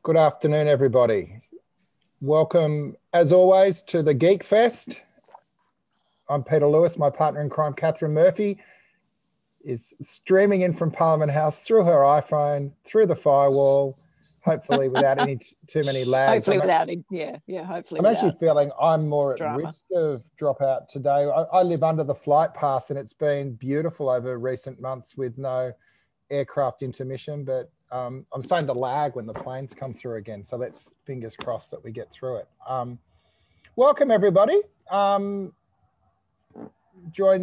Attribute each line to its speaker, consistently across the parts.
Speaker 1: Good afternoon, everybody. Welcome, as always, to the Geekfest. I'm Peter Lewis. My partner in crime, Katharine Murphy, is streaming in from Parliament House through her iPhone, through the firewall, hopefully without too many lags.
Speaker 2: Hopefully hopefully
Speaker 1: I'm actually feeling I'm more at
Speaker 2: drama.
Speaker 1: risk of dropout today. I live under the flight path, and it's been beautiful over recent months with no aircraft intermission, but I'm starting to lag when the planes come through again. So let's fingers crossed that we get through it. Welcome, everybody. Join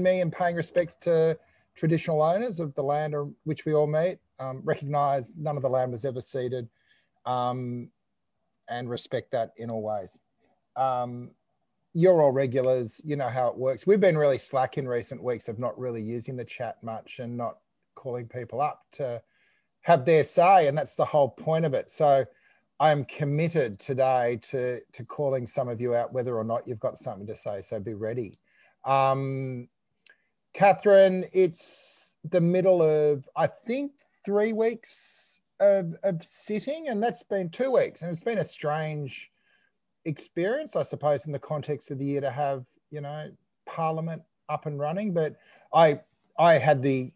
Speaker 1: me in paying respects to traditional owners of the land on which we all meet. Recognise none of the land was ever ceded, and respect that in all ways. You're all regulars. You know how it works. We've been really slack in recent weeks of not really using the chat much and not calling people up to have their say, and that's the whole point of it. So I'm committed today to calling some of you out, whether or not you've got something to say, so be ready. Katharine, it's the middle of, I think, 3 weeks of sitting, and that's been 2 weeks, and it's been a strange experience, I suppose, in the context of the year to have, you know, Parliament up and running. But I had the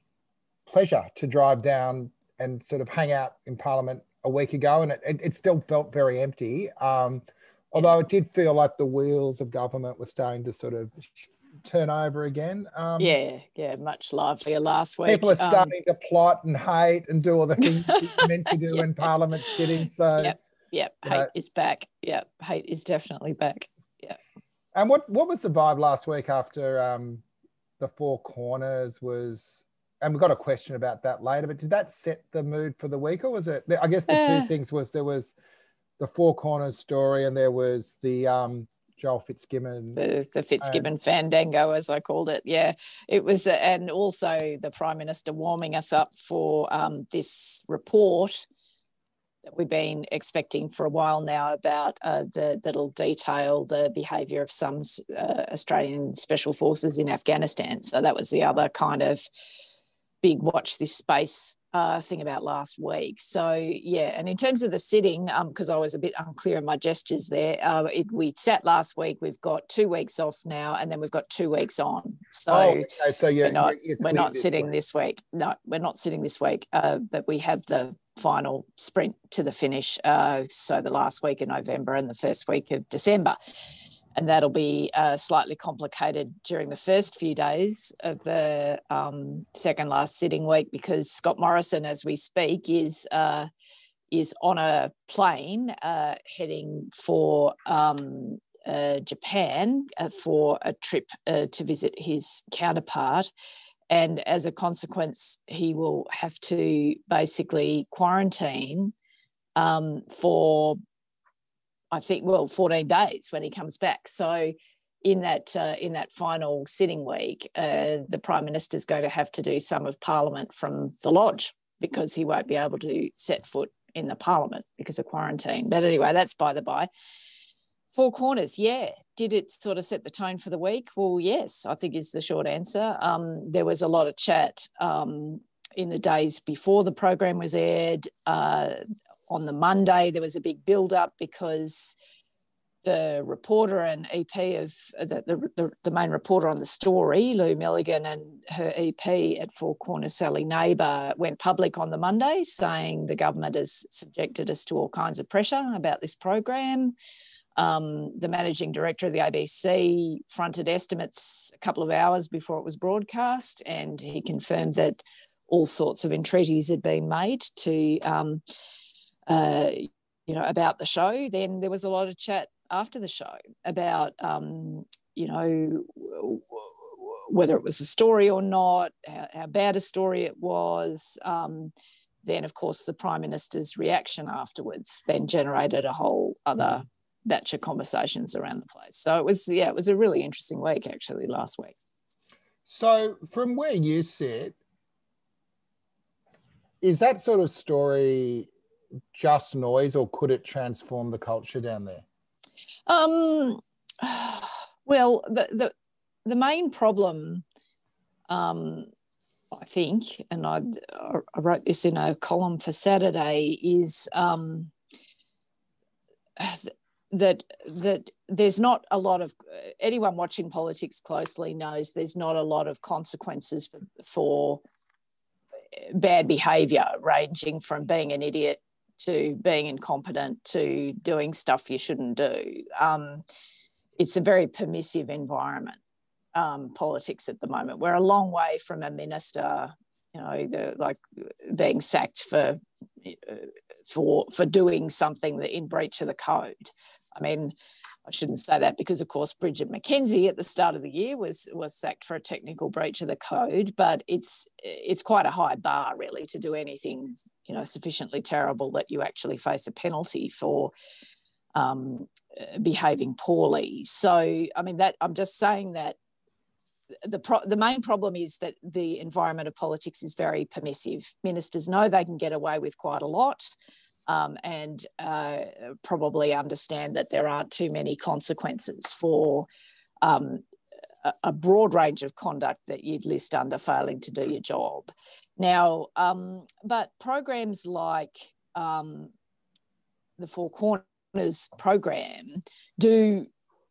Speaker 1: pleasure to drive down and sort of hang out in Parliament a week ago, and it still felt very empty. Although it did feel like the wheels of government were starting to sort of turn over again.
Speaker 2: Much livelier last week.
Speaker 1: People are starting to plot and hate and do all the things you're meant to do in Parliament sitting. So
Speaker 2: hate is back. Hate is definitely back.
Speaker 1: And what was the vibe last week after the Four Corners was? And we've got a question about that later, but did that set the mood for the week, or was it, I guess the two things was there was the Four Corners story and there was the Joel Fitzgibbon.
Speaker 2: The Fitzgibbon fandango, as I called it. Yeah, it was, and also the Prime Minister warming us up for this report that we've been expecting for a while now about that'll detail the behaviour of some Australian special forces in Afghanistan. So that was the other kind of big watch this space thing about last week. So and in terms of the sitting, because I was a bit unclear in my gestures there, we sat last week. We've got 2 weeks off now, and then we've got 2 weeks on. So, we're not sitting this week. No, we're not sitting this week, but we have the final sprint to the finish. So the last week of November and the first week of December. And that'll be slightly complicated during the first few days of the second last sitting week, because Scott Morrison, as we speak, is on a plane heading for Japan for a trip to visit his counterpart. And as a consequence, he will have to basically quarantine for 14 days when he comes back. So in that final sitting week, the Prime Minister is going to have to do some of Parliament from the lodge, because he won't be able to set foot in the Parliament because of quarantine. But anyway, that's by the by. Four Corners, did it sort of set the tone for the week? Well, yes, I think is the short answer. There was a lot of chat in the days before the program was aired. On the Monday, there was a big build-up because the reporter and EP of the main reporter on the story, Lou Milligan, and her EP at Four Corners, Sally Neighbour, went public on the Monday saying the government has subjected us to all kinds of pressure about this program. The managing director of the ABC fronted estimates a couple of hours before it was broadcast, and he confirmed that all sorts of entreaties had been made to about the show. Then there was a lot of chat after the show about, whether it was a story or not, how bad a story it was. Then, of course, the Prime Minister's reaction afterwards then generated a whole other batch of conversations around the place. So it was a really interesting week, actually, last week.
Speaker 1: So from where you sit, is that sort of story just noise, or could it transform the culture down there?
Speaker 2: Well, the main problem, I think, and I wrote this in a column for Saturday, is that there's not a lot of, anyone watching politics closely knows there's not a lot of consequences for bad behaviour, ranging from being an idiot to being incompetent to doing stuff you shouldn't do. It's a very permissive environment, politics at the moment. We're a long way from a minister, like being sacked for doing something that in breach of the code. I mean, I shouldn't say that because, of course, Bridget McKenzie at the start of the year was sacked for a technical breach of the code, but it's quite a high bar, really, to do anything, sufficiently terrible that you actually face a penalty for behaving poorly. So, I mean, that I'm just saying that the main problem is that the environment of politics is very permissive. Ministers know they can get away with quite a lot. And probably understand that there aren't too many consequences for a broad range of conduct that you'd list under failing to do your job. Now, but programs like the Four Corners program do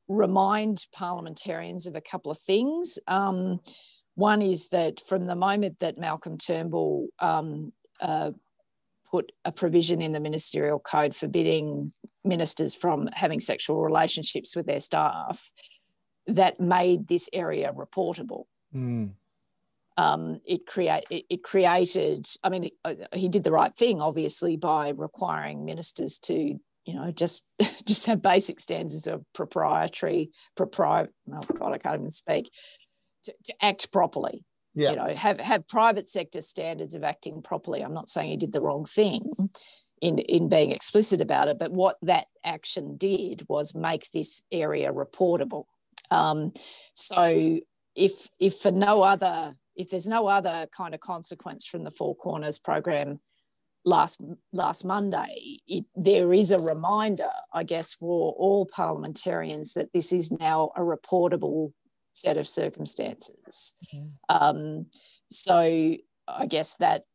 Speaker 2: remind parliamentarians of a couple of things. One is that from the moment that Malcolm Turnbull put a provision in the ministerial code forbidding ministers from having sexual relationships with their staff, that made this area reportable. It created, I mean, he did the right thing, obviously, by requiring ministers to, just have basic standards of oh God, I can't even speak, to act properly.
Speaker 1: Yeah.
Speaker 2: Have private sector standards of acting properly. I'm not saying he did the wrong thing in being explicit about it, but what that action did was make this area reportable. So if there's no other kind of consequence from the Four Corners program last Monday, there is a reminder, I guess, for all parliamentarians that this is now a reportable set of circumstances. So I guess that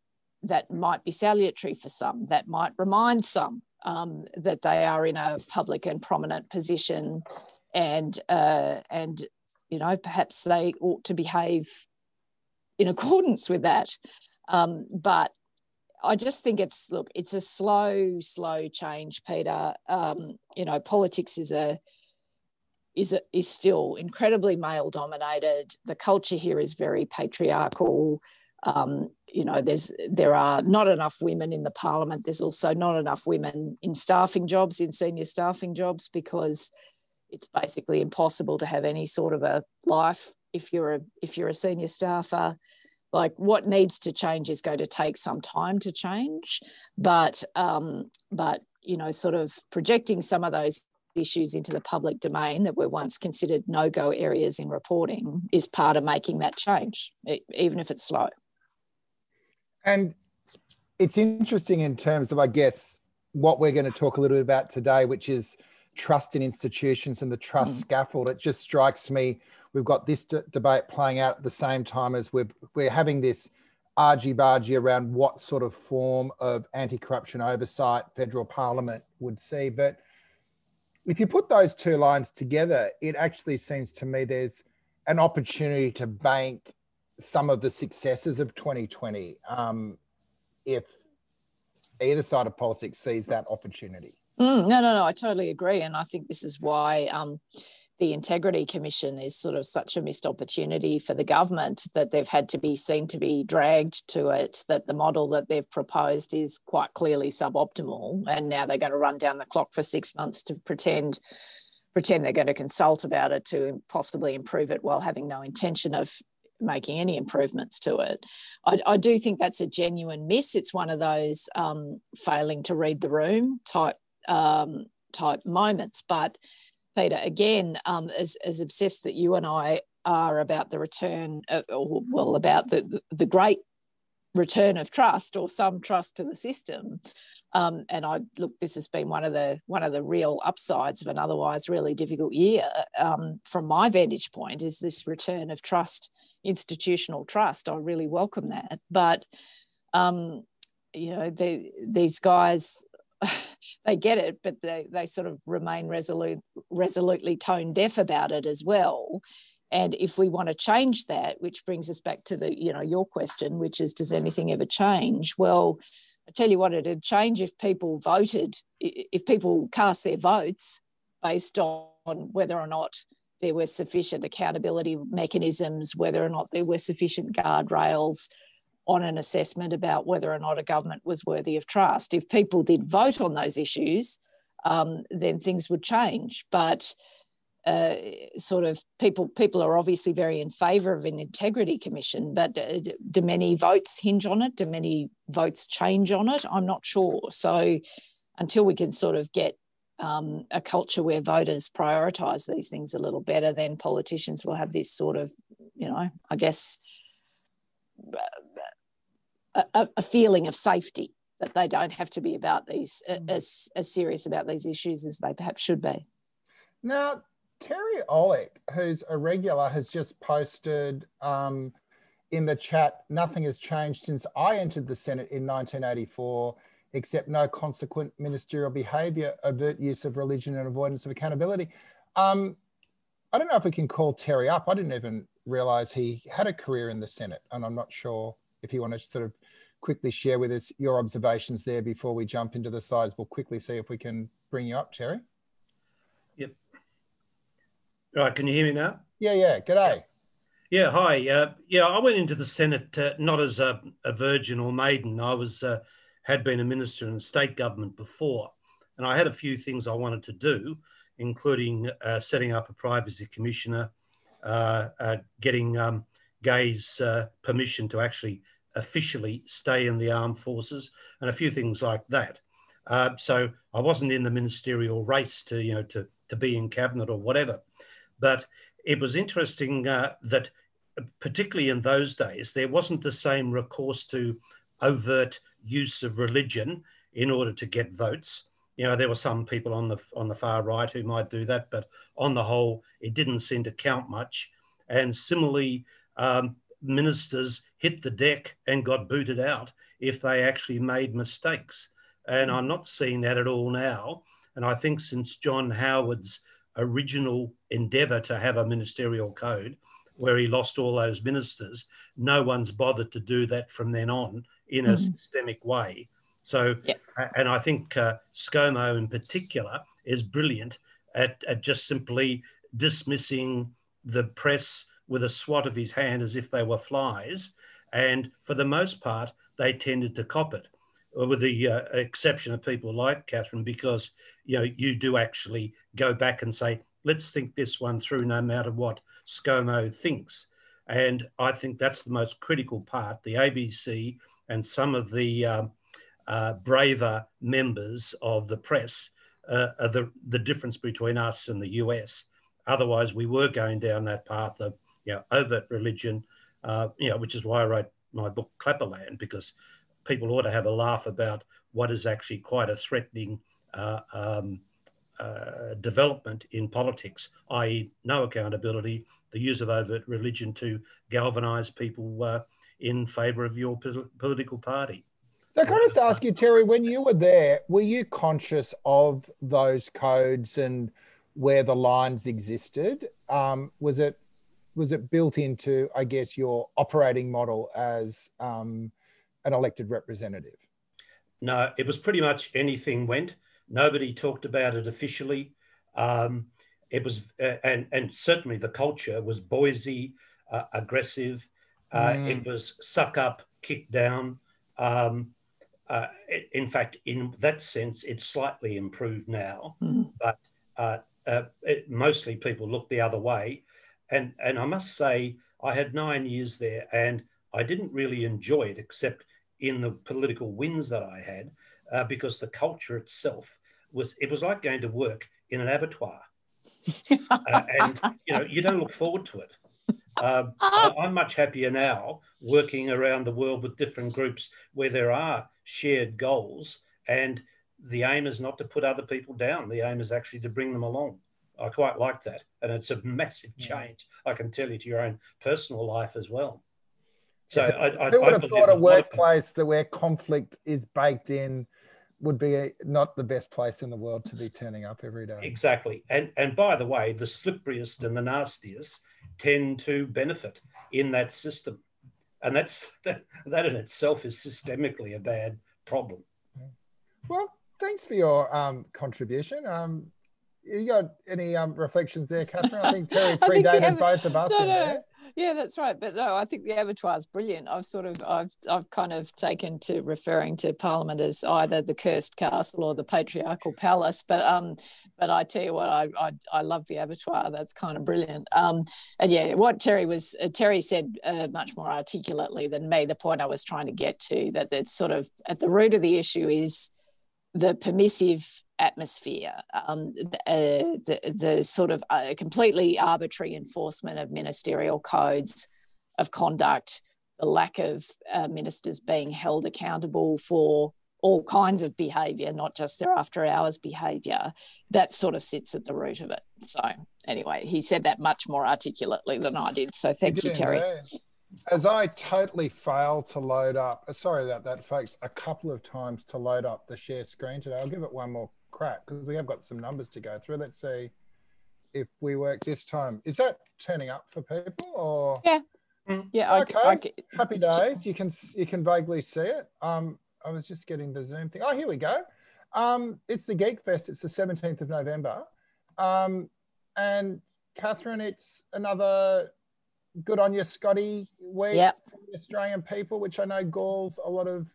Speaker 2: might be salutary for some. That might remind some that they are in a public and prominent position, and perhaps they ought to behave in accordance with that. But I just think it's a slow change, Peter. Politics is still incredibly male dominated. The culture here is very patriarchal. There are not enough women in the parliament. There's also not enough women in senior staffing jobs, because it's basically impossible to have any sort of a life if you're a senior staffer. Like, what needs to change is going to take some time to change, but sort of projecting some of those issues into the public domain that were once considered no-go areas in reporting is part of making that change, even if it's slow. And
Speaker 1: it's interesting in terms of, I guess, what we're going to talk a little bit about today, which is trust in institutions and the trust scaffold. It just strikes me, we've got this debate playing out at the same time as we're having this argy-bargy around what sort of form of anti-corruption oversight federal parliament would see. But if you put those two lines together, it actually seems to me there's an opportunity to bank some of the successes of 2020 if either side of politics sees that opportunity.
Speaker 2: No, I totally agree. And I think this is why the Integrity Commission is sort of such a missed opportunity for the government, that they've had to be seen to be dragged to it, that the model that they've proposed is quite clearly suboptimal. And now they're going to run down the clock for 6 months to pretend they're going to consult about it to possibly improve it, while having no intention of making any improvements to it. I do think that's a genuine miss. It's one of those failing to read the room type moments. But Peter, again, as obsessed that you and I are about the return, about the great return of trust, or some trust to the system, and this has been one of the real upsides of an otherwise really difficult year, from my vantage point, is this return of trust, institutional trust. I really welcome that. But these guys they get it, but they sort of remain resolutely tone deaf about it as well. And if we want to change that, which brings us back to your question, which is, does anything ever change? Well, I tell you what, it'd change if people cast their votes based on whether or not there were sufficient accountability mechanisms, whether or not there were sufficient guardrails on an assessment about whether or not a government was worthy of trust. If people did vote on those issues, then things would change. But sort of people are obviously very in favour of an integrity commission, but do many votes hinge on it? Do many votes change on it? I'm not sure. So until we can sort of get a culture where voters prioritise these things a little better, then politicians will have this sort of, I guess, a feeling of safety that they don't have to be about these as serious about these issues as they perhaps should be.
Speaker 1: Now, Terry Olek, who's a regular, has just posted in the chat, nothing has changed since I entered the Senate in 1984, except no consequent ministerial behaviour, overt use of religion and avoidance of accountability. I don't know if we can call Terry up. I didn't even realise he had a career in the Senate, and I'm not sure if you want to sort of quickly share with us your observations there before we jump into the slides. We'll quickly see if we can bring you up, Terry.
Speaker 3: Yep. Right, can you hear me now?
Speaker 1: Yeah. G'day.
Speaker 3: Yeah, hi. I went into the Senate not as a virgin or maiden. I had been a minister in the state government before, and I had a few things I wanted to do, including setting up a privacy commissioner, getting gays permission to actually officially stay in the armed forces, and a few things like that. So I wasn't in the ministerial race to be in cabinet or whatever. But it was interesting that particularly in those days, there wasn't the same recourse to overt use of religion in order to get votes. There were some people on the far right who might do that, but on the whole, it didn't seem to count much. And similarly, ministers hit the deck and got booted out if they actually made mistakes. And I'm not seeing that at all now. And I think since John Howard's original endeavour to have a ministerial code, where he lost all those ministers, no one's bothered to do that from then on in a systemic way. So, and I think ScoMo in particular is brilliant at just simply dismissing the press with a swat of his hand as if they were flies. And for the most part, they tended to cop it, with the exception of people like Katharine, because you do actually go back and say, let's think this one through no matter what ScoMo thinks. And I think that's the most critical part. The ABC and some of the braver members of the press are the difference between us and the US. Otherwise, we were going down that path of overt religion, which is why I wrote my book Clapperland, because people ought to have a laugh about what is actually quite a threatening development in politics, i.e. no accountability, the use of overt religion to galvanise people in favour of your political party.
Speaker 1: So can I just ask you, Terry, when you were there, were you conscious of those codes and where the lines existed? Was it built into, I guess, your operating model as an elected representative?
Speaker 3: No, it was pretty much anything went. Nobody talked about it officially. It was, and certainly the culture was Boise, aggressive. It was suck up, kick down. In fact, in that sense, it's slightly improved now, but mostly people look the other way. And I must say, I had 9 years there and I didn't really enjoy it, except in the political wins that I had, because the culture itself was like going to work in an abattoir. And, you don't look forward to it. I'm much happier now working around the world with different groups where there are shared goals, and the aim is not to put other people down. The aim is actually to bring them along. I quite like that. And it's a massive change, I can tell you, to your own personal life as well. So
Speaker 1: who would have thought a workplace where conflict is baked in would be not the best place in the world to be turning up every day.
Speaker 3: Exactly. And by the way, the slipperiest and the nastiest tend to benefit in that system. And that in itself is systemically a bad problem.
Speaker 1: Well, thanks for your contribution. You got any reflections there, Katharine? I think Terry predated both of us in there.
Speaker 2: Yeah, that's right. But no, I think the abattoir is brilliant. I've kind of taken to referring to Parliament as either the cursed castle or the patriarchal palace. But I tell you what, I love the abattoir. That's kind of brilliant. And yeah, what Terry said much more articulately than me. The point I was trying to get to, that it's sort of at the root of the issue is the permissive atmosphere, the sort of completely arbitrary enforcement of ministerial codes of conduct, the lack of ministers being held accountable for all kinds of behaviour, not just their after hours behaviour, that sort of sits at the root of it. So anyway, he said that much more articulately than I did. So thank you, Terry.
Speaker 1: As I totally failed to load up, sorry about that, folks, a couple of times to load up the share screen today. I'll give it one more crack because we have got some numbers to go through. Let's see if we work this time. Is that turning up for people or?
Speaker 2: Yeah. Yeah.
Speaker 1: Okay. Happy days. You can vaguely see it. I was just getting the Zoom thing. Oh, here we go. It's the Geekfest. It's the 17th of November. And Katharine, it's another good on you, Scotty week for the Australian people, which I know galls a lot of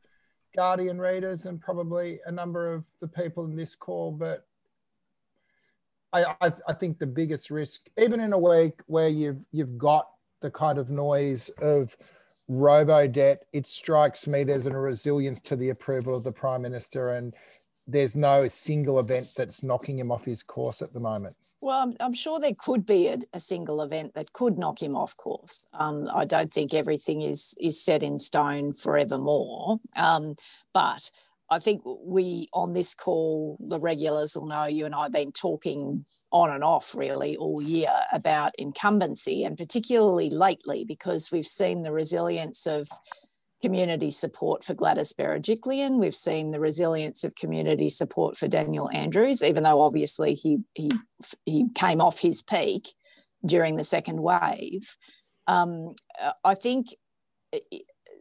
Speaker 1: Guardian readers and probably a number of the people in this call. But I think the biggest risk, even in a week where you've got the kind of noise of robo-debt, it strikes me there's a resilience to the approval of the Prime Minister, and there's no single event that's knocking him off his course at the moment.
Speaker 2: Well, I'm sure there could be a single event that could knock him off course. I don't think everything is set in stone forevermore. But I think we, on this call, the regulars will know you and I have been talking on and off really all year about incumbency, and particularly lately because we've seen the resilience of community support for Gladys Berejiklian. We've seen the resilience of community support for Daniel Andrews, even though obviously he came off his peak during the second wave. I think,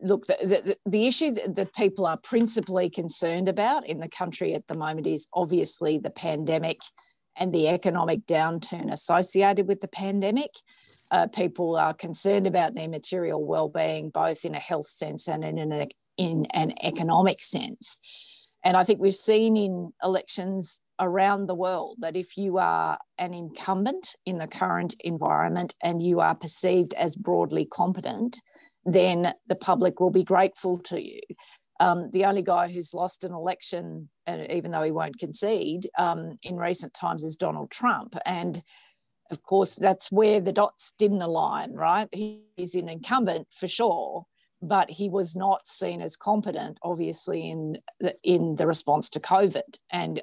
Speaker 2: look, the issue that people are principally concerned about in the country at the moment is obviously the pandemic and the economic downturn associated with the pandemic. People are concerned about their material well-being, both in a health sense and in an economic sense. And I think we've seen in elections around the world that if you are an incumbent in the current environment and you are perceived as broadly competent, then the public will be grateful to you. The only guy who's lost an election, even though he won't concede, in recent times is Donald Trump. And of course, that's where the dots didn't align, right? He's an incumbent for sure, but he was not seen as competent, obviously, in the response to COVID and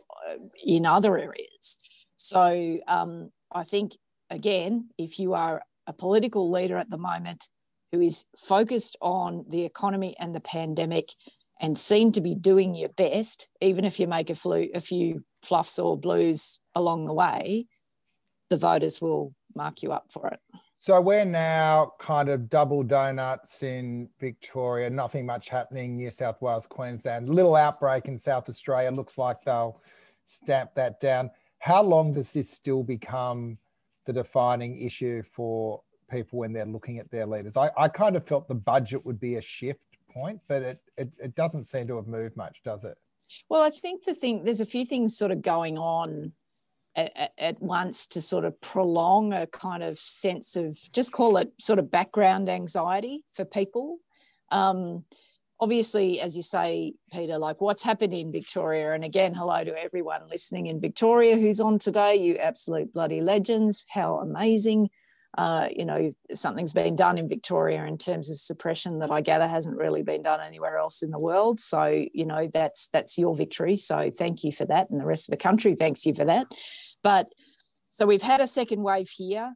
Speaker 2: in other areas. So I think, again, if you are a political leader at the moment who is focused on the economy and the pandemic and seem to be doing your best, even if you make a few fluffs or blues along the way, the voters will mark you up for it.
Speaker 1: So we're now kind of double donuts in Victoria, nothing much happening, New South Wales, Queensland, little outbreak in South Australia, looks like they'll stamp that down. How long does this still become the defining issue for people when they're looking at their leaders? I kind of felt the budget would be a shift point, but it doesn't seem to have moved much, does it?
Speaker 2: Well, I think there's a few things sort of going on at once to sort of prolong a kind of sense of, just call it sort of background anxiety for people. Obviously, as you say, Peter, like what's happened in Victoria, and again, hello to everyone listening in Victoria who's on today, you absolute bloody legends, how amazing. Something's been done in Victoria in terms of suppression that I gather hasn't really been done anywhere else in the world. So, that's your victory. So thank you for that. And the rest of the country thanks you for that. But so we've had a second wave here.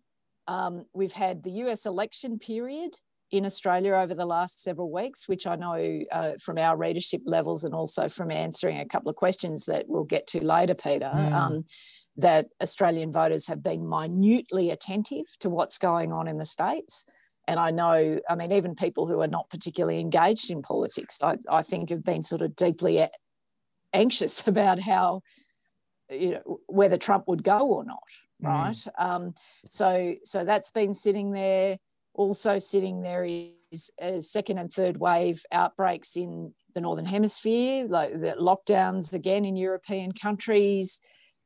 Speaker 2: We've had the US election period in Australia over the last several weeks, which I know from our readership levels and also from answering a couple of questions that we'll get to later, Peter, that Australian voters have been minutely attentive to what's going on in the States. And I know, I mean, even people who are not particularly engaged in politics, I think have been sort of deeply anxious about how, whether Trump would go or not, right? So that's been sitting there. Also sitting there is second and third wave outbreaks in the Northern Hemisphere, like the lockdowns again in European countries.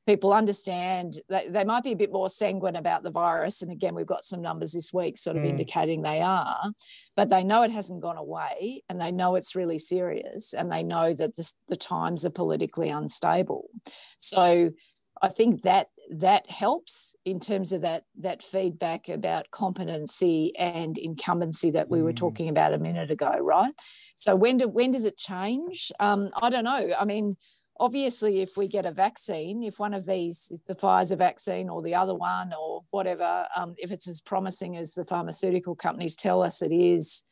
Speaker 2: People understand that they might be a bit more sanguine about the virus. And again, we've got some numbers this week sort of indicating they are, but they know it hasn't gone away and they know it's really serious and they know that the times are politically unstable. So I think that helps in terms of that feedback about competency and incumbency that we were talking about a minute ago, right? So when does it change? I don't know. I mean, obviously, if we get a vaccine, if one of these, the Pfizer vaccine or the other one or whatever, if it's as promising as the pharmaceutical companies tell us it is,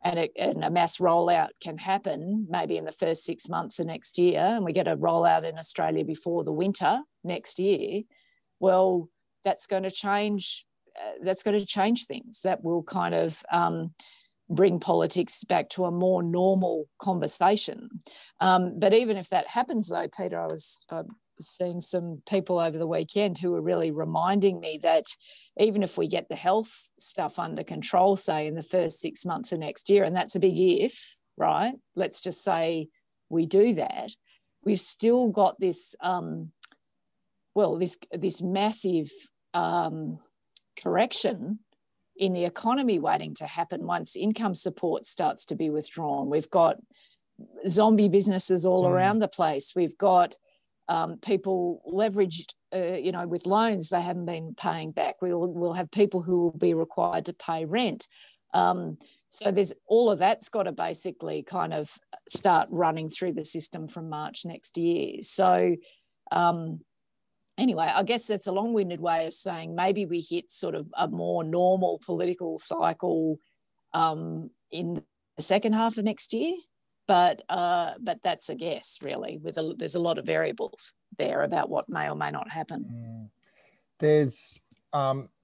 Speaker 2: and a mass rollout can happen maybe in the first 6 months of next year, and we get a rollout in Australia before the winter next year, well, that's going to change. That's going to change things. That will kind of bring politics back to a more normal conversation. But even if that happens, though, Peter, I was seeing some people over the weekend who were really reminding me that even if we get the health stuff under control, say in the first 6 months of next year, and that's a big if, right? Let's just say we do that. We've still got this, this massive correction in the economy waiting to happen once income support starts to be withdrawn. We've got zombie businesses all around the place. We've got people leveraged, with loans they haven't been paying back. We'll have people who will be required to pay rent. So there's all of that's got to basically kind of start running through the system from March next year. So anyway, I guess that's a long-winded way of saying maybe we hit sort of a more normal political cycle in the second half of next year. But that's a guess, really. There's a lot of variables there about what may or may not happen.
Speaker 1: There's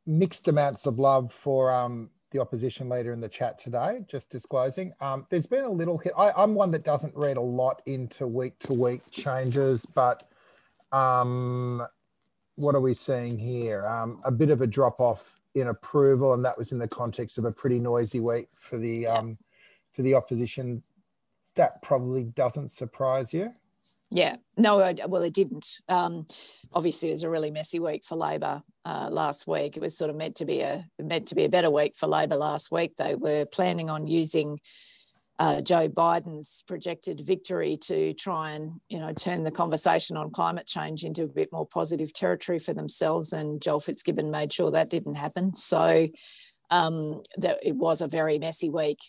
Speaker 1: mixed amounts of love for the opposition leader in the chat today, just disclosing. There's been a little hit. I'm one that doesn't read a lot into week-to-week changes, but what are we seeing here? A bit of a drop-off in approval, and that was in the context of a pretty noisy week for the opposition. That probably doesn't surprise you.
Speaker 2: Yeah, no, well, it didn't. Obviously, it was a really messy week for Labor last week. It was sort of meant to be a better week for Labor last week. They were planning on using Joe Biden's projected victory to try and turn the conversation on climate change into a bit more positive territory for themselves. And Joel Fitzgibbon made sure that didn't happen. So that it was a very messy week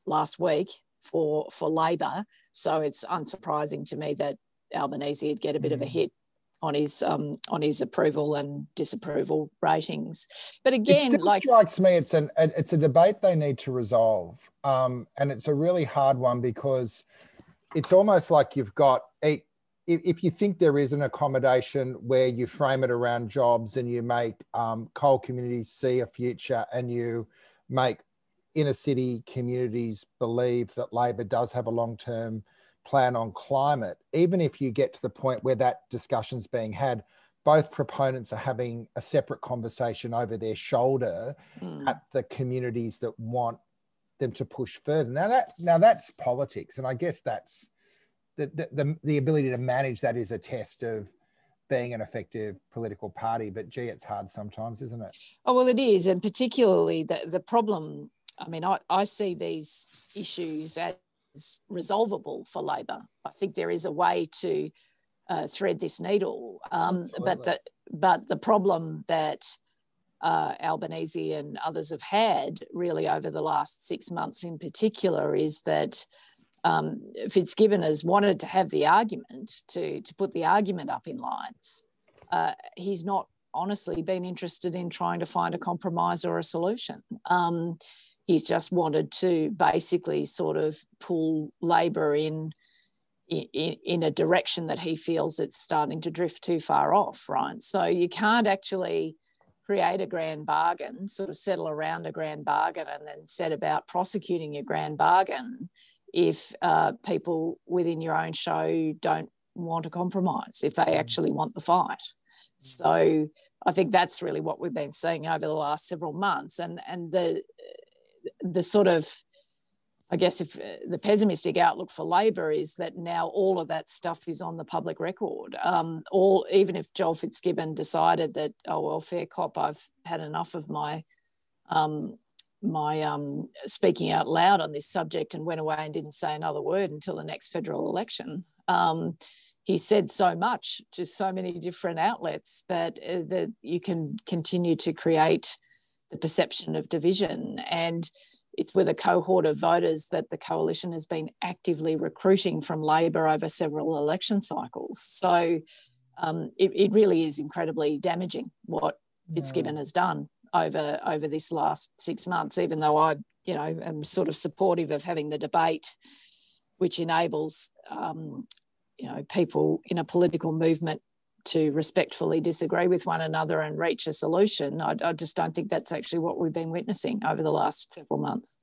Speaker 2: last week for Labor. So it's unsurprising to me that Albanese would get a bit of a hit on his approval and disapproval ratings. But again,
Speaker 1: it still strikes me it's a debate they need to resolve, and it's a really hard one because it's almost like you've got if you think there is an accommodation where you frame it around jobs and you make coal communities see a future and you make inner city communities believe that Labor does have a long-term plan on climate, even if you get to the point where that discussion's being had, both proponents are having a separate conversation over their shoulder at the communities that want them to push further. Now that's politics, and I guess that's the ability to manage that is a test of being an effective political party. But gee, it's hard sometimes, isn't it?
Speaker 2: Oh, well, it is, and particularly the problem. I mean, I see these issues as resolvable for Labor. I think there is a way to thread this needle, but the problem that Albanese and others have had really over the last 6 months in particular is that Fitzgibbon has wanted to have the argument, to put the argument up in lines. He's not honestly been interested in trying to find a compromise or a solution. he's just wanted to basically sort of pull Labor in a direction that he feels it's starting to drift too far off, right? So you can't actually create a grand bargain, sort of settle around a grand bargain and then set about prosecuting your grand bargain if people within your own show don't want to compromise, if they actually want the fight. So I think that's really what we've been seeing over the last several months. And the sort of, I guess, if the pessimistic outlook for Labor is that now all of that stuff is on the public record. Even if Joel Fitzgibbon decided that, oh well, fair cop, I've had enough of my speaking out loud on this subject and went away and didn't say another word until the next federal election. He said so much to so many different outlets that you can continue to create the perception of division. And it's with a cohort of voters that the coalition has been actively recruiting from Labor over several election cycles. So it really is incredibly damaging what Fitzgibbon has done over this last 6 months, even though I, am sort of supportive of having the debate, which enables, people in a political movement to respectfully disagree with one another and reach a solution. I just don't think that's actually what we've been witnessing over the last several months.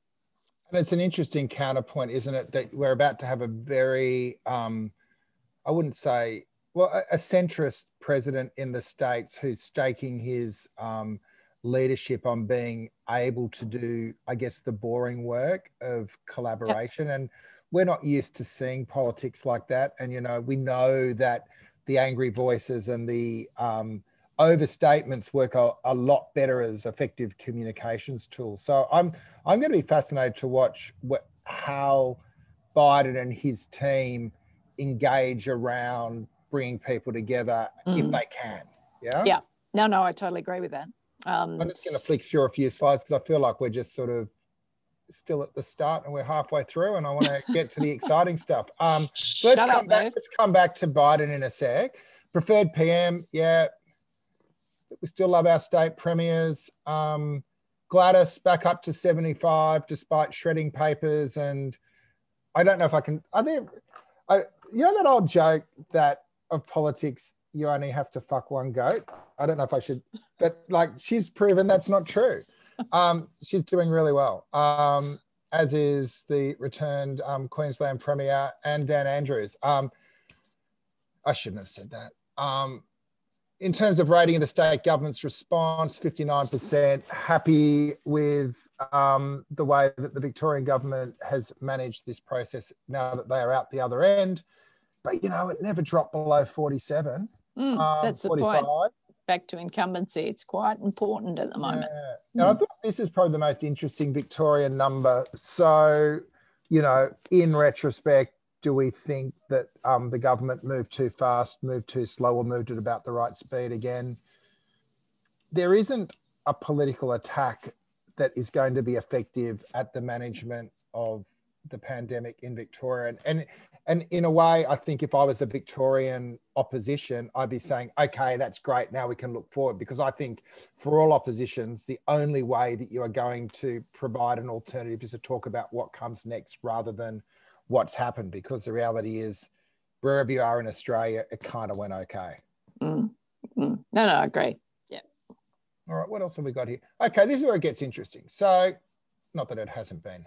Speaker 1: And it's an interesting counterpoint, isn't it, that we're about to have a very, I wouldn't say, well, a centrist president in the States who's staking his leadership on being able to do, I guess, the boring work of collaboration. Yep. And we're not used to seeing politics like that. And, we know that the angry voices and the overstatements work a lot better as effective communications tools. So I'm going to be fascinated to watch how Biden and his team engage around bringing people together if they can. Yeah.
Speaker 2: Yeah. No, I totally agree with that.
Speaker 1: I'm just going to flick through a few slides because I feel like we're just sort of still at the start and we're halfway through, and I want to get to the exciting stuff. So let's come back to Biden in a sec. Preferred PM, yeah. We still love our state premiers. Gladys back up to 75 despite shredding papers, and I don't know if I can. That old joke that of politics, you only have to fuck one goat. I don't know if I should, but she's proven that's not true. She's doing really well, as is the returned Queensland Premier and Dan Andrews. I shouldn't have said that. In terms of rating of the state government's response, 59% happy with the way that the Victorian government has managed this process now that they are out the other end. But, it never dropped below 47.
Speaker 2: That's
Speaker 1: 45.
Speaker 2: the point. Back to incumbency. It's quite important at the moment.
Speaker 1: Yeah. I thought this is probably the most interesting Victorian number. So, in retrospect, do we think that the government moved too fast, moved too slow, or moved at about the right speed again? There isn't a political attack that is going to be effective at the management of the pandemic in Victoria. And in a way, I think if I was a Victorian opposition, I'd be saying, okay, that's great. Now we can look forward, because I think for all oppositions, the only way that you are going to provide an alternative is to talk about what comes next rather than what's happened, because the reality is wherever you are in Australia, it kind of went okay.
Speaker 2: No, I agree. Yeah.
Speaker 1: All right, what else have we got here? Okay, this is where it gets interesting. So, not that it hasn't been.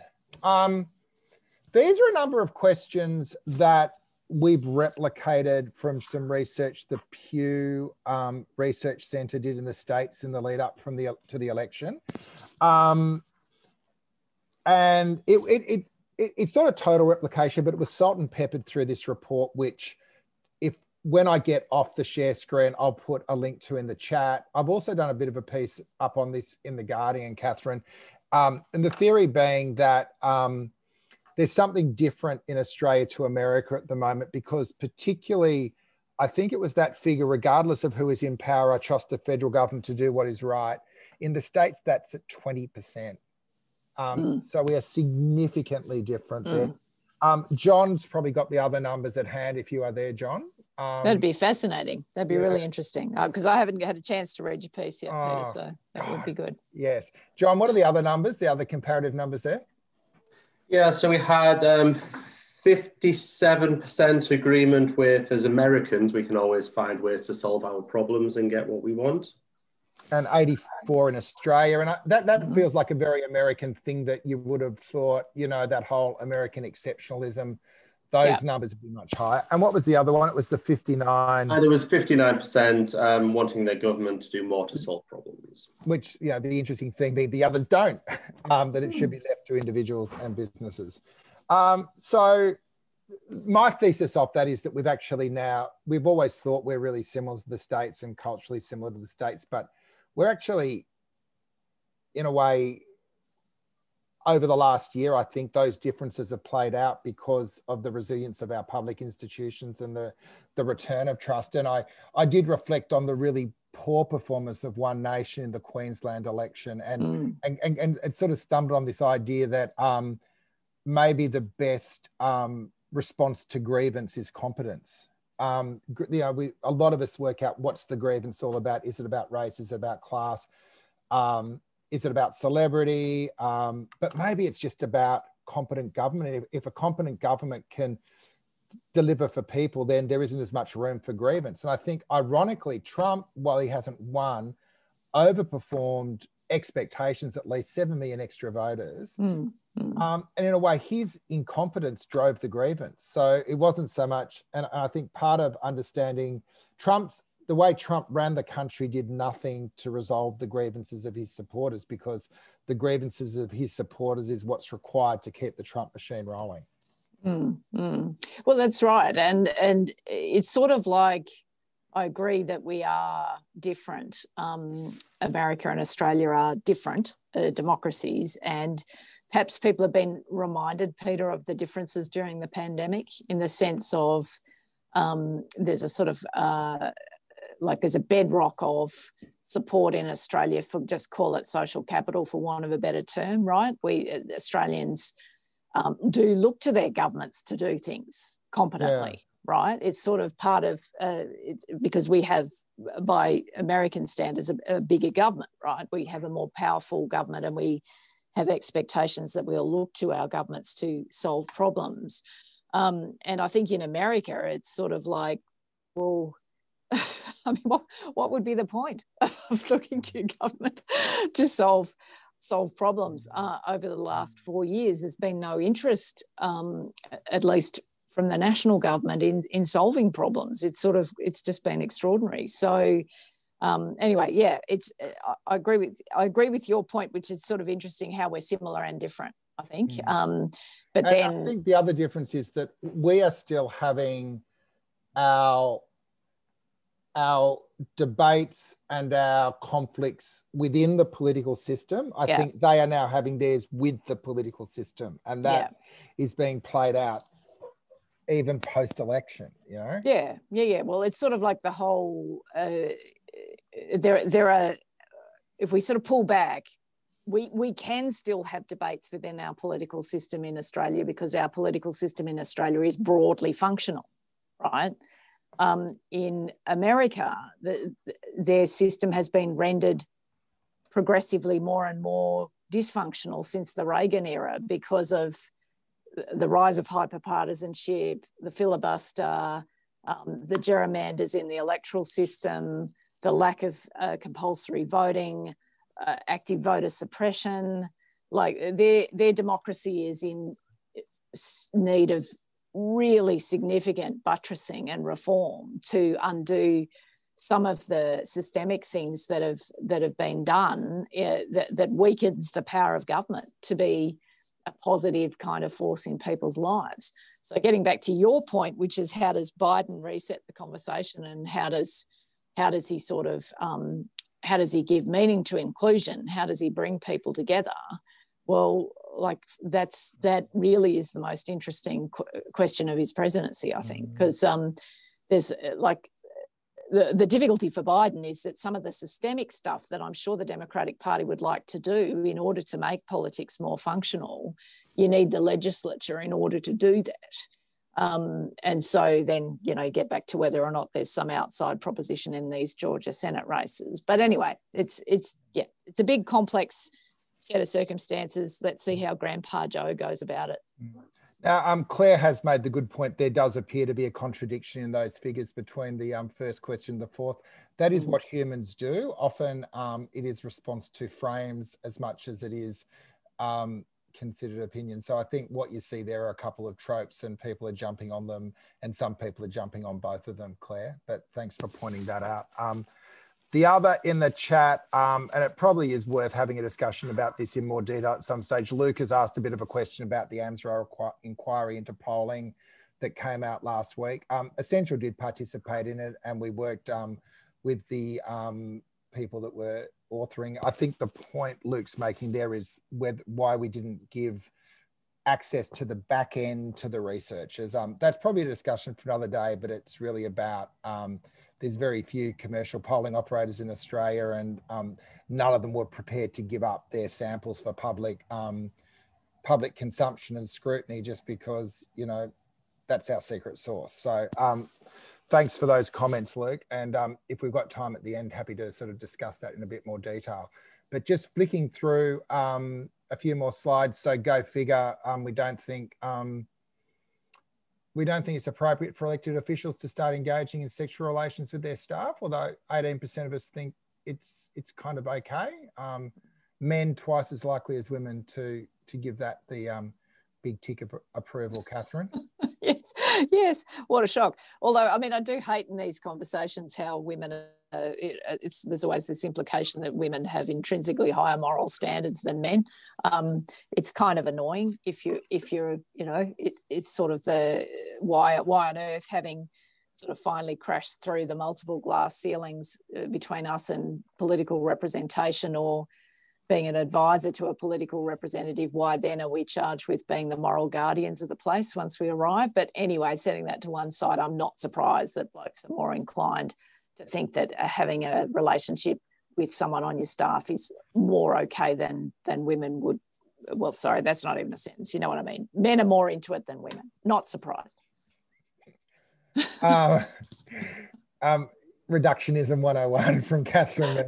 Speaker 1: These are a number of questions that we've replicated from some research the Pew Research Centre did in the States in the lead up to the election. And it's not a total replication, but it was salt and peppered through this report, which when I get off the share screen, I'll put a link to in the chat. I've also done a bit of a piece up on this in The Guardian, Katharine. And the theory being that there's something different in Australia to America at the moment, because particularly, I think it was that figure, regardless of who is in power, I trust the federal government to do what is right. In the States, that's at 20%. So we are significantly different there. John's probably got the other numbers at hand if you are there, John.
Speaker 2: That'd be fascinating. That'd be really interesting because I haven't had a chance to read your piece yet, Peter, so that would be good.
Speaker 1: Yes. John, what are the other numbers, the other comparative numbers there?
Speaker 4: Yeah, so we had 57% agreement with, as Americans, we can always find ways to solve our problems and get what we want.
Speaker 1: And 84 in Australia. And that feels like a very American thing that you would have thought, you know, that whole American exceptionalism, those numbers would be much higher. And what was the other one? It was the 59.
Speaker 4: And it was 59% wanting their government to do more to solve problems.
Speaker 1: Which, you know, the interesting thing being the others don't, that it should be left to individuals and businesses. So my thesis of that is that we've always thought we're really similar to the States and culturally similar to the States, but we're actually, in a way, over the last year, I think those differences have played out because of the resilience of our public institutions and the return of trust. And I did reflect on the really poor performance of One Nation in the Queensland election and sort of stumbled on this idea that maybe the best response to grievance is competence. You know, a lot of us work out what's the grievance all about. Is it about race? Is it about class? Is it about celebrity? But maybe it's just about competent government. If a competent government can deliver for people, then there isn't as much room for grievance. And I think, ironically, Trump, while he hasn't won, overperformed expectations, at least 7 million extra voters. And in a way, his incompetence drove the grievance. So it wasn't so much, and I think part of understanding the way Trump ran the country did nothing to resolve the grievances of his supporters, because the grievances of his supporters is what's required to keep the Trump machine rolling.
Speaker 2: Well, that's right. And it's sort of like, I agree that we are different. America and Australia are different democracies, and perhaps people have been reminded, Peter, of the differences during the pandemic, in the sense of there's a sort of there's a bedrock of support in Australia for, just call it social capital for want of a better term, right? We Australians do look to their governments to do things competently. Right, it's sort of part of because we have, by American standards, a bigger government. Right, we have a more powerful government, and we have expectations that we'll look to our governments to solve problems. And I think in America, it's sort of like, well, I mean, what would be the point of looking to government to solve problems? Over the last 4 years, there's been no interest, at least from the national government, in solving problems. It's just been extraordinary. So anyway, I agree with your point, which is sort of interesting how we're similar and different, I think. But then
Speaker 1: I think the other difference is that we are still having our debates and our conflicts within the political system. I think they are now having theirs with the political system, and that is being played out even post-election, you know?
Speaker 2: Yeah. Well, it's sort of like the whole, there are, if we sort of pull back, we can still have debates within our political system in Australia, because our political system in Australia is broadly functional, right? In America, their system has been rendered progressively more and more dysfunctional since the Reagan era, because of the rise of hyperpartisanship, the filibuster, the gerrymanders in the electoral system, the lack of compulsory voting, active voter suppression. Like their democracy is in need of really significant buttressing and reform to undo some of the systemic things that have been done that weakens the power of government to be a positive kind of force in people's lives. So getting back to your point, which is how does Biden reset the conversation, and how does he sort of how does he give meaning to inclusion? How does he bring people together? Well, like that really is the most interesting question of his presidency, I think, because there's like the difficulty for Biden is that some of the systemic stuff that I'm sure the Democratic Party would like to do in order to make politics more functional, you need the legislature in order to do that. And so then, you know, get back to whether or not there's some outside proposition in these Georgia Senate races. But anyway, it's a big complex set of circumstances. Let's see how Grandpa Joe goes about it.
Speaker 1: Now, Claire has made the good point. There does appear to be a contradiction in those figures between the first question and the fourth. That is what humans do. Often it is response to frames as much as it is considered opinion. So I think what you see there are a couple of tropes and people are jumping on them and some people are jumping on both of them, Claire. But thanks for pointing that out. The other in the chat, and it probably is worth having a discussion about this in more detail at some stage. Luke has asked a bit of a question about the AMSRO inquiry into polling that came out last week. Essential did participate in it, and we worked with the people that were authoring. I think the point Luke's making there is why we didn't give access to the back end to the researchers. That's probably a discussion for another day, but it's really about there's very few commercial polling operators in Australia, and none of them were prepared to give up their samples for public consumption and scrutiny, just because, you know, that's our secret sauce. So thanks for those comments, Luke. And if we've got time at the end, happy to sort of discuss that in a bit more detail. But just flicking through a few more slides. So go figure, we don't think it's appropriate for elected officials to start engaging in sexual relations with their staff, although 18% of us think it's kind of okay. Men twice as likely as women to give that the big tick of approval, Katharine.
Speaker 2: Yes, what a shock. Although, I mean, I do hate in these conversations how women there's always this implication that women have intrinsically higher moral standards than men. It's kind of annoying if you're you know, it's sort of the why on earth, having sort of finally crashed through the multiple glass ceilings between us and political representation, or being an advisor to a political representative, why then are we charged with being the moral guardians of the place once we arrive? But anyway, setting that to one side, I'm not surprised that blokes are more inclined to think that having a relationship with someone on your staff is more okay than women would. Well, sorry, that's not even a sentence. You know what I mean? Men are more into it than women. Not surprised.
Speaker 1: Reductionism 101 from Katharine.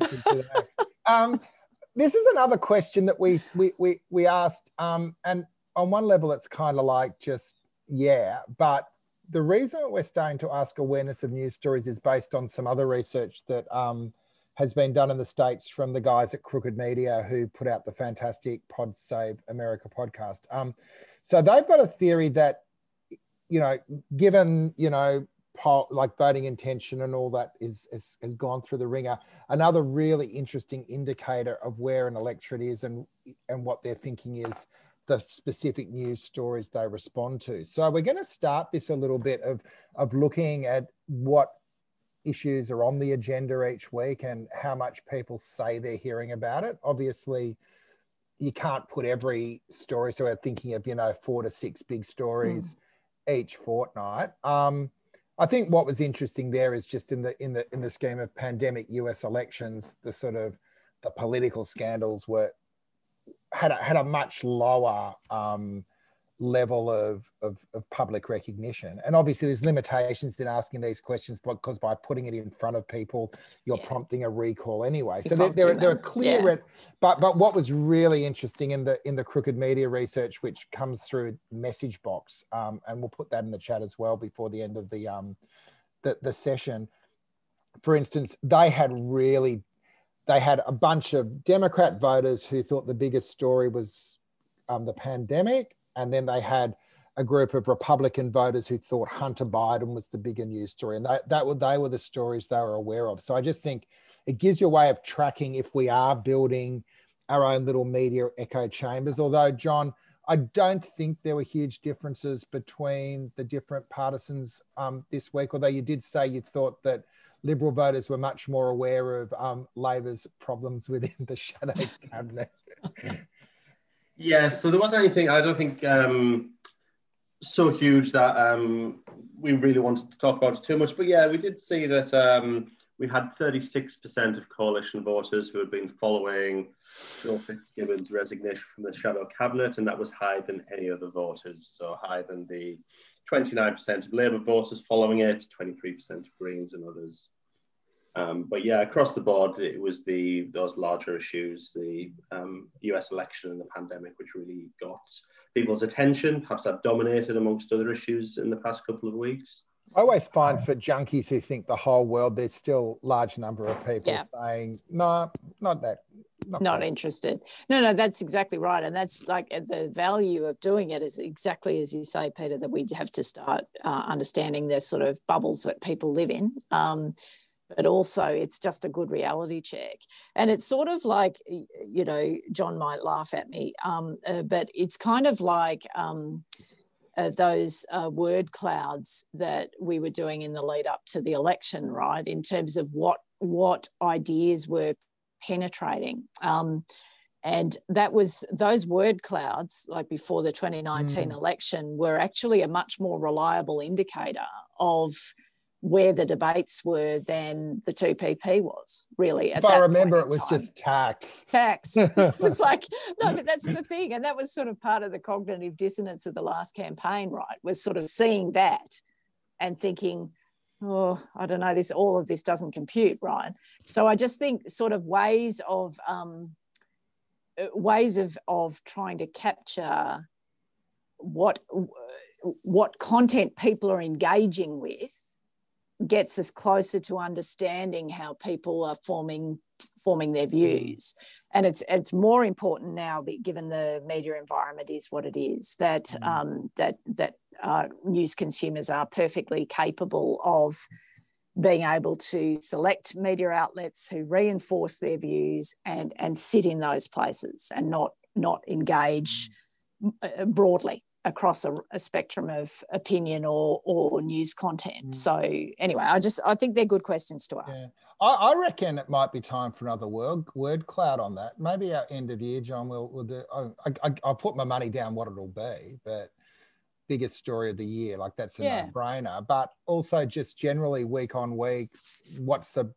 Speaker 1: This is another question that we asked, and on one level it's kind of like just, yeah, but the reason we're starting to ask awareness of news stories is based on some other research that has been done in the States from the guys at Crooked Media who put out the fantastic Pod Save America podcast. So they've got a theory that, you know, given, you know, like voting intention and all that has gone through the ringer, another really interesting indicator of where an electorate is and what they're thinking is the specific news stories they respond to. So we're going to start this a little bit of looking at what issues are on the agenda each week and how much people say they're hearing about it. Obviously, you can't put every story, so we're thinking of, you know, 4 to 6 big stories each fortnight. I think what was interesting there is just in the scheme of pandemic US elections, the political scandals had a much lower level of public recognition. And obviously there's limitations in asking these questions because by putting it in front of people, you're prompting a recall anyway. So there are clear, but what was really interesting in the Crooked Media research, which comes through message box, and we'll put that in the chat as well before the end of the session. For instance, they had a bunch of Democrat voters who thought the biggest story was the pandemic. And then they had a group of Republican voters who thought Hunter Biden was the bigger news story. And they were the stories they were aware of. So I just think it gives you a way of tracking if we are building our own little media echo chambers. Although, John, I don't think there were huge differences between the different partisans this week, although you did say you thought that Liberal voters were much more aware of Labor's problems within the shadow cabinet.
Speaker 4: Yeah, so there wasn't anything, I don't think so huge that we really wanted to talk about it too much. But yeah, we did see that we had 36% of coalition voters who had been following Joe Fitzgibbon's resignation from the shadow cabinet, and that was higher than any other voters. So higher than the 29% of Labour voters following it, 23% of Greens and others. But yeah, across the board, it was those larger issues, the US election and the pandemic, which really got people's attention. Perhaps that dominated amongst other issues in the past couple of weeks.
Speaker 1: I always find for junkies who think the whole world, there's still large number of people saying, no, not that.
Speaker 2: Not interested. No, that's exactly right. And that's like the value of doing it is exactly as you say, Peter, that we have to start understanding the sort of bubbles that people live in. But also it's just a good reality check. And it's sort of like, you know, John might laugh at me, but it's kind of like those word clouds that we were doing in the lead up to the election, right, in terms of what ideas were penetrating. And that was those word clouds, like before the 2019 election, were actually a much more reliable indicator of where the debates were than the 2PP was, really.
Speaker 1: If I remember, it was just tax.
Speaker 2: It was like, no, but that's the thing. And that was sort of part of the cognitive dissonance of the last campaign, right, was sort of seeing that and thinking, oh, I don't know, all of this doesn't compute, right? So I just think sort of ways of trying to capture what content people are engaging with gets us closer to understanding how people are forming their views. And it's more important now, given the media environment is what it is, that news consumers are perfectly capable of being able to select media outlets who reinforce their views and sit in those places and not engage broadly across a spectrum of opinion or news content. So anyway, I think they're good questions to ask.
Speaker 1: Yeah. I reckon it might be time for another word cloud on that. Maybe our end of year, John, we'll do. I'll put my money down what it'll be, but biggest story of the year, like that's a no-brainer. But also just generally week on week, what's the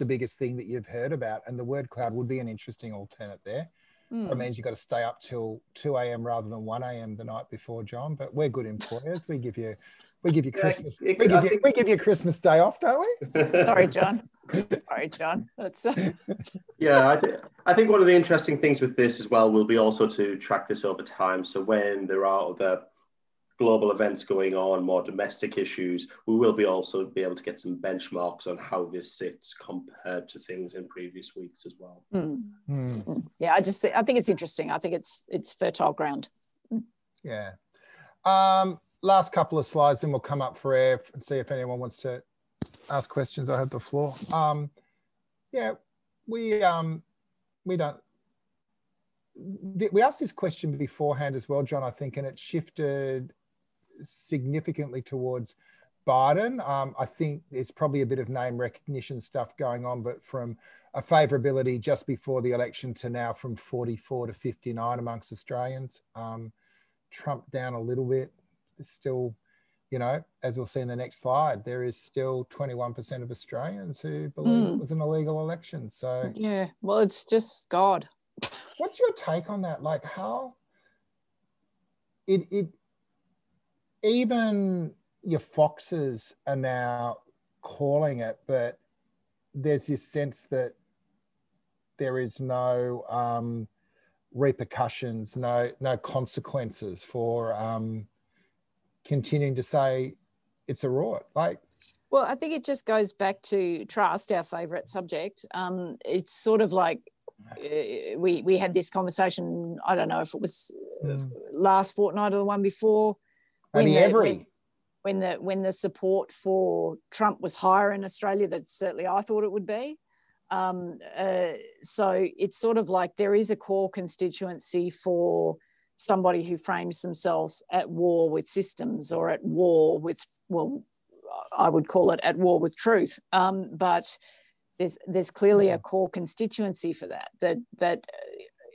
Speaker 1: biggest thing that you've heard about? And the word cloud would be an interesting alternate there. It means you've got to stay up till 2 a.m. rather than 1 a.m. the night before, John. But we're good employers. We give you Christmas. We give you Christmas Day off, don't we?
Speaker 2: Sorry, John. That's
Speaker 4: yeah. I think one of the interesting things with this as well will be also to track this over time. So when there are other global events going on, more domestic issues, we will also be able to get some benchmarks on how this sits compared to things in previous weeks as well.
Speaker 2: Yeah, I think it's interesting. I think it's fertile ground.
Speaker 1: Yeah. Last couple of slides, then we'll come up for air and see if anyone wants to ask questions. I have the floor. We asked this question beforehand as well, John, I think, and it shifted significantly towards Biden. I think there's probably a bit of name recognition stuff going on, but from a favourability just before the election to now from 44 to 59 amongst Australians. Trump down a little bit. There's still, you know, as we'll see in the next slide, there is still 21% of Australians who believe it was an illegal election. So
Speaker 2: yeah, well, it's just God.
Speaker 1: What's your take on that? Like how it even your Foxes are now calling it, but there's this sense that there is no repercussions, no consequences for continuing to say it's a rort. Like,
Speaker 2: well, I think it just goes back to trust, our favourite subject. It's sort of like we had this conversation. I don't know if it was last fortnight or the one before. When the support for Trump was higher in Australia than certainly I thought it would be. So it's sort of like there is a core constituency for somebody who frames themselves at war with systems or at war with, well, I would call it at war with truth. But there's clearly a core constituency for that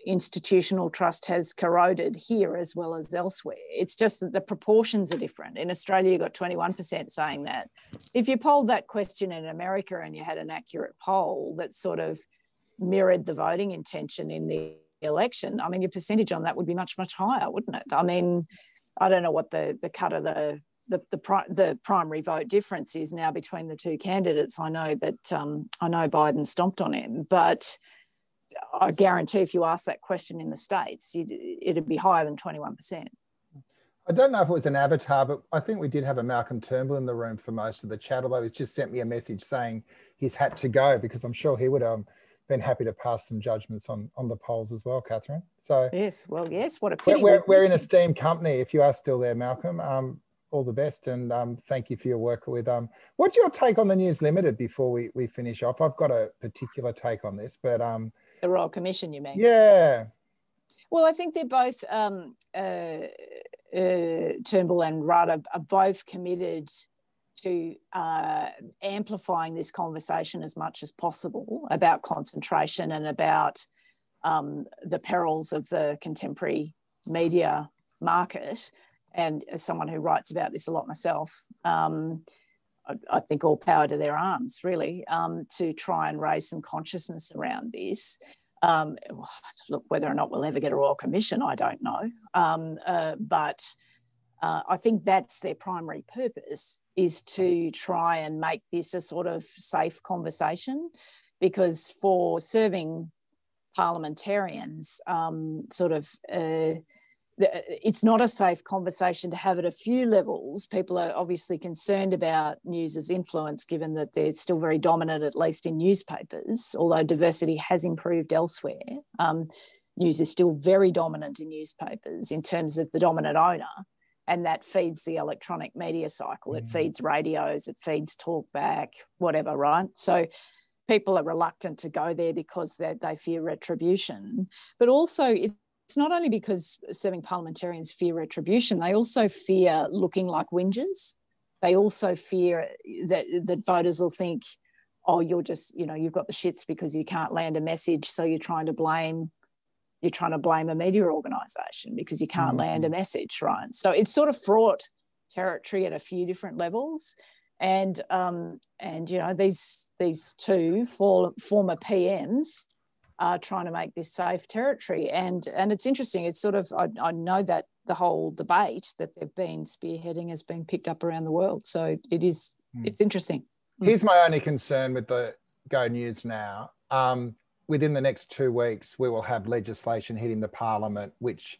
Speaker 2: institutional trust has corroded here as well as elsewhere. It's just that the proportions are different. In Australia, you've got 21% saying that. If you polled that question in America and you had an accurate poll that sort of mirrored the voting intention in the election, I mean, your percentage on that would be much, much higher, wouldn't it? I mean, I don't know what the cut of the primary vote difference is now between the two candidates. I know that I know Biden stomped on him, but I guarantee if you ask that question in the States, it'd be higher than 21%.
Speaker 1: I don't know if it was an avatar, but I think we did have a Malcolm Turnbull in the room for most of the chat, although he's just sent me a message saying he's had to go, because I'm sure he would have been happy to pass some judgments on the polls as well, Katharine. So
Speaker 2: yes, well, yes, what a pity.
Speaker 1: We're in esteemed company. If you are still there, Malcolm, all the best, and thank you for your work with. What's your take on the News Limited before we finish off? I've got a particular take on this, but
Speaker 2: the Royal Commission, you mean?
Speaker 1: Yeah.
Speaker 2: Well, I think they're both Turnbull and Rudd are both committed to amplifying this conversation as much as possible about concentration and about the perils of the contemporary media market. And as someone who writes about this a lot myself, I think all power to their arms, really, to try and raise some consciousness around this. Look, whether or not we'll ever get a Royal Commission, I don't know. But I think that's their primary purpose, is to try and make this a sort of safe conversation, because for serving parliamentarians, it's not a safe conversation to have at a few levels. People are obviously concerned about news's influence, given that they're still very dominant, at least in newspapers, although diversity has improved elsewhere. News is still very dominant in newspapers in terms of the dominant owner, and that feeds the electronic media cycle. It feeds radios, it feeds talkback, whatever, right? So people are reluctant to go there because they fear retribution. But also it's not only because serving parliamentarians fear retribution, they also fear looking like whingers. They also fear that voters will think, oh, you're just, you've got the shits because you can't land a message, so you're trying to blame a media organisation because you can't land a message, right? So it's sort of fraught territory at a few different levels. And these two former PMs are trying to make this safe territory. And it's interesting. It's sort of, I know that the whole debate that they've been spearheading has been picked up around the world. So it's interesting.
Speaker 1: Here's my only concern with the Go News now. Within the next 2 weeks, we will have legislation hitting the Parliament which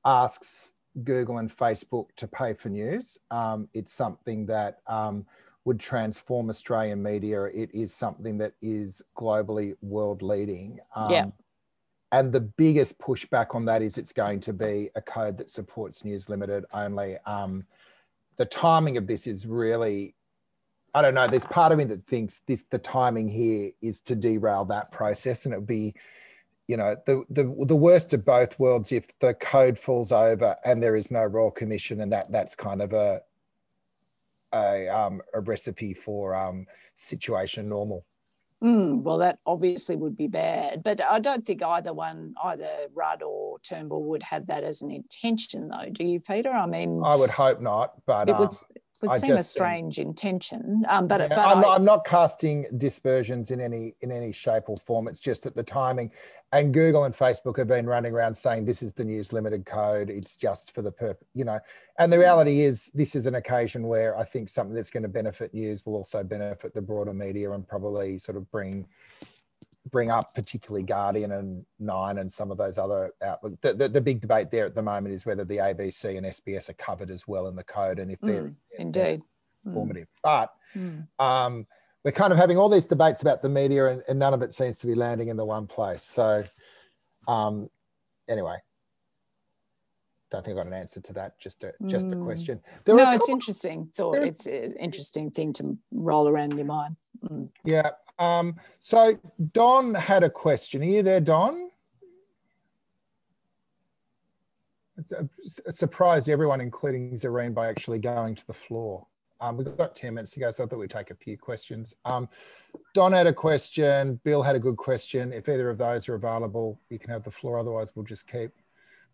Speaker 1: asks Google and Facebook to pay for news. It's something that would transform Australian media. It is something that is globally world leading. And the biggest pushback on that is it's going to be a code that supports News Limited only. The timing of this is really, I don't know, there's part of me that thinks the timing here is to derail that process, and it would be, the worst of both worlds if the code falls over and there is no Royal Commission, and that's kind of a recipe for situation normal.
Speaker 2: Well, that obviously would be bad, but I don't think either Rudd or Turnbull would have that as an intention, though. Do you, Peter? I mean,
Speaker 1: I would hope not, but
Speaker 2: it would seem a strange intention. But
Speaker 1: I'm not casting dispersions in any shape or form. It's just that the timing, and Google and Facebook have been running around saying this is the News Limited code. It's just for the purpose, And the reality is, this is an occasion where I think something that's going to benefit news will also benefit the broader media, and probably sort of bring up particularly Guardian and Nine and some of those other outlooks. The big debate there at the moment is whether the ABC and SBS are covered as well in the code, and if they're
Speaker 2: indeed
Speaker 1: informative. But we're kind of having all these debates about the media, and none of it seems to be landing in the one place. So anyway, don't think I got an answer to that. Just a question.
Speaker 2: It's interesting. It's an interesting thing to roll around in your mind.
Speaker 1: Yeah. So Don had a question. Are you there, Don? It surprised everyone, including Zareen, by actually going to the floor. We've got 10 minutes to go, so I thought we'd take a few questions. Don had a question. Bill had a good question. If either of those are available, you can have the floor. Otherwise, we'll just keep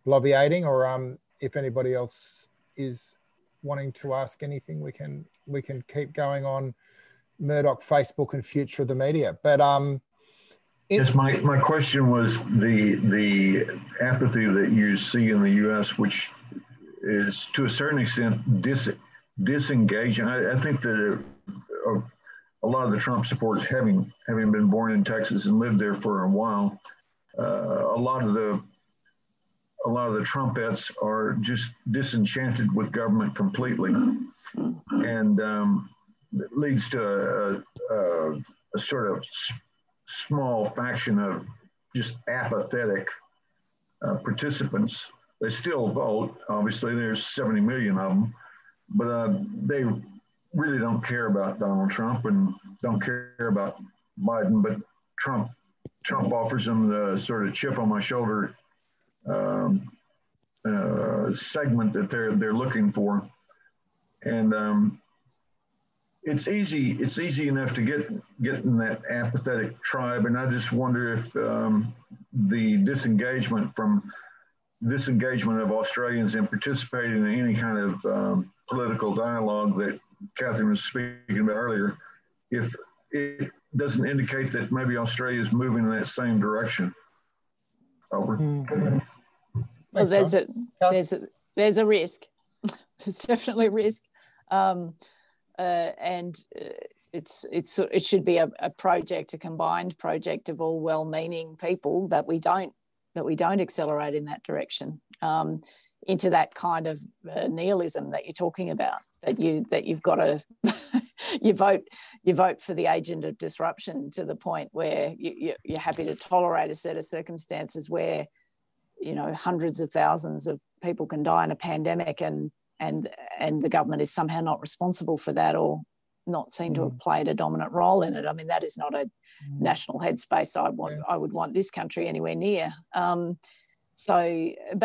Speaker 1: bloviating. Or if anybody else is wanting to ask anything, we can keep going on Murdoch, Facebook, and future of the media. But
Speaker 5: yes, my question was the apathy that you see in the U.S., which is to a certain extent disengaging. I think that a lot of the Trump supporters, having been born in Texas and lived there for a while, a lot of the Trumpettes are just disenchanted with government completely, and it leads to a sort of small faction of just apathetic participants. They still vote. Obviously, there's 70 million of them, but they really don't care about Donald Trump and don't care about Biden. But Trump offers them the sort of chip on my shoulder segment that they're looking for, and it's easy enough to get in that apathetic tribe. And I just wonder if the disengagement of Australians in participating in any kind of political dialogue that Katharine was speaking about earlier, if it doesn't indicate that maybe Australia is moving in that same direction. Over.
Speaker 2: Well, there's a risk. There's definitely a risk, and it should be a combined project of all well-meaning people that we don't accelerate in that direction, into that kind of nihilism that you're talking about. That you've got to you vote for the agent of disruption to the point where you're happy to tolerate a set of circumstances where, you know, hundreds of thousands of people can die in a pandemic, and the government is somehow not responsible for that, or not seem to have played a dominant role in it. I mean, that is not a national headspace I would want this country anywhere near. But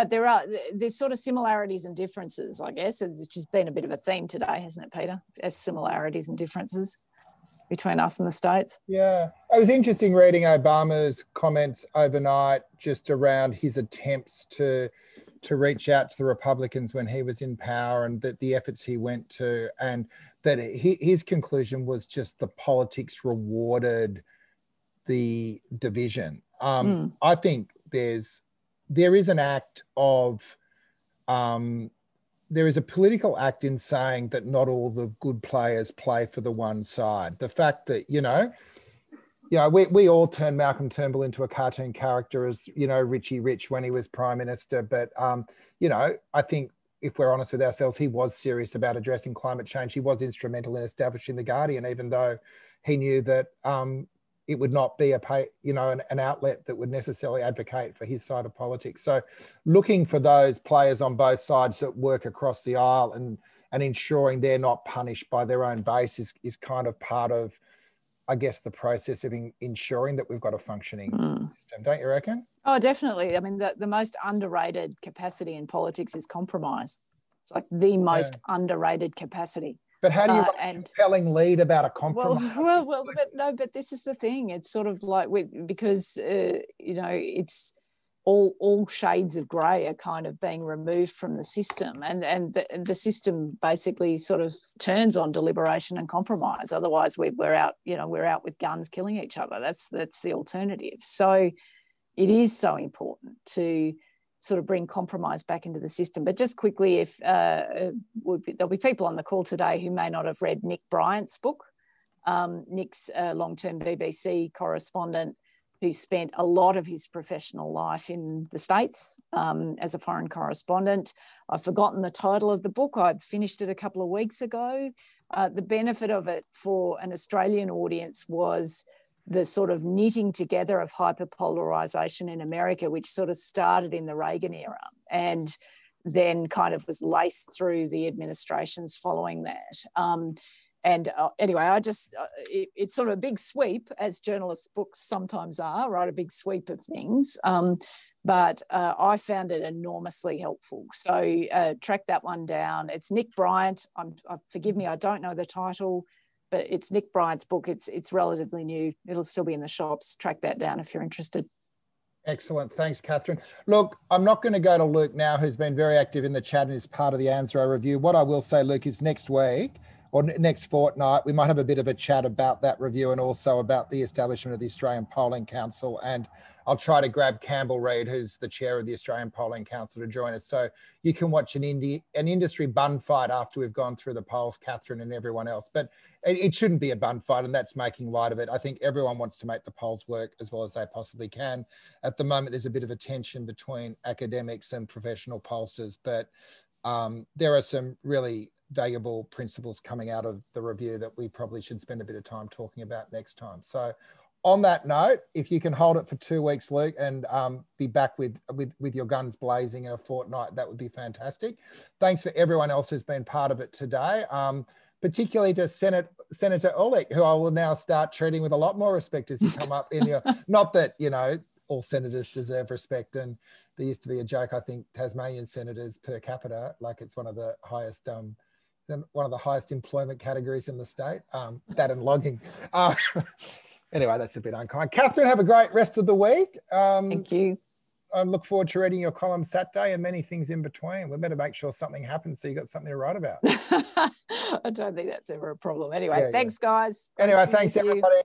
Speaker 2: there's sort of similarities and differences, I guess. It's just been a bit of a theme today, hasn't it, Peter? There's similarities and differences between us and the States.
Speaker 1: Yeah. It was interesting reading Obama's comments overnight just around his attempts to reach out to the Republicans when he was in power, and that the efforts he went to, and that his conclusion was just the politics rewarded the division. I think there is an act of, there is a political act in saying that not all the good players play for the one side. The fact that, we all turned Malcolm Turnbull into a cartoon character as, Richie Rich when he was Prime Minister. But, I think if we're honest with ourselves, he was serious about addressing climate change. He was instrumental in establishing The Guardian, even though he knew that it would not be an outlet that would necessarily advocate for his side of politics. So looking for those players on both sides that work across the aisle and ensuring they're not punished by their own base is kind of part of, I guess, the process of ensuring that we've got a functioning system. Don't you reckon?
Speaker 2: Oh, definitely. I mean, the most underrated capacity in politics is compromise. It's like the most underrated capacity.
Speaker 1: But how do you write a compelling lead about a compromise?
Speaker 2: But this is the thing. It's sort of like because it's all shades of grey are kind of being removed from the system, and the system basically sort of turns on deliberation and compromise. Otherwise, we're out with guns killing each other. That's the alternative. So it is so important to sort of bring compromise back into the system. But just quickly, there'll be people on the call today who may not have read Nick Bryant's book. Nick's a long-term BBC correspondent who spent a lot of his professional life in the States as a foreign correspondent. I've forgotten the title of the book. I finished it a couple of weeks ago. The benefit of it for an Australian audience was the sort of knitting together of hyperpolarization in America, which sort of started in the Reagan era and then kind of was laced through the administrations following that. Anyway, it's sort of a big sweep, as journalists' books sometimes are, right? A big sweep of things. But I found it enormously helpful. So track that one down. It's Nick Bryant. Forgive me, I don't know the title, but it's Nick Bryant's book. It's relatively new. It'll still be in the shops. Track that down if you're interested.
Speaker 1: Excellent. Thanks, Katharine. Look, I'm not going to go to Luke now, who's been very active in the chat and is part of the ANZRO review. What I will say, Luke, is next week or next fortnight, we might have a bit of a chat about that review and also about the establishment of the Australian Polling Council. And I'll try to grab Campbell Reid, who's the chair of the Australian Polling Council, to join us. So you can watch an industry bun fight after we've gone through the polls, Katharine and everyone else. But it shouldn't be a bun fight, and that's making light of it. I think everyone wants to make the polls work as well as they possibly can. At the moment, there's a bit of a tension between academics and professional pollsters, but there are some really valuable principles coming out of the review that we probably should spend a bit of time talking about next time. So on that note, if you can hold it for 2 weeks, Luke, and be back with your guns blazing in a fortnight, that would be fantastic. Thanks for everyone else who's been part of it today, particularly to Senator Olek, who I will now start treating with a lot more respect as you come up in your, not that, you know, all senators deserve respect. And there used to be a joke, I think Tasmanian senators per capita, like it's one of the highest employment categories in the state, that and logging. Anyway, that's a bit unkind. Katharine, have a great rest of the week.
Speaker 2: Thank you.
Speaker 1: I look forward to reading your column Saturday and many things in between. We better make sure something happens so you got something to write about.
Speaker 2: I don't think that's ever a problem. Anyway, thanks, guys.
Speaker 1: Anyway, thanks, everybody.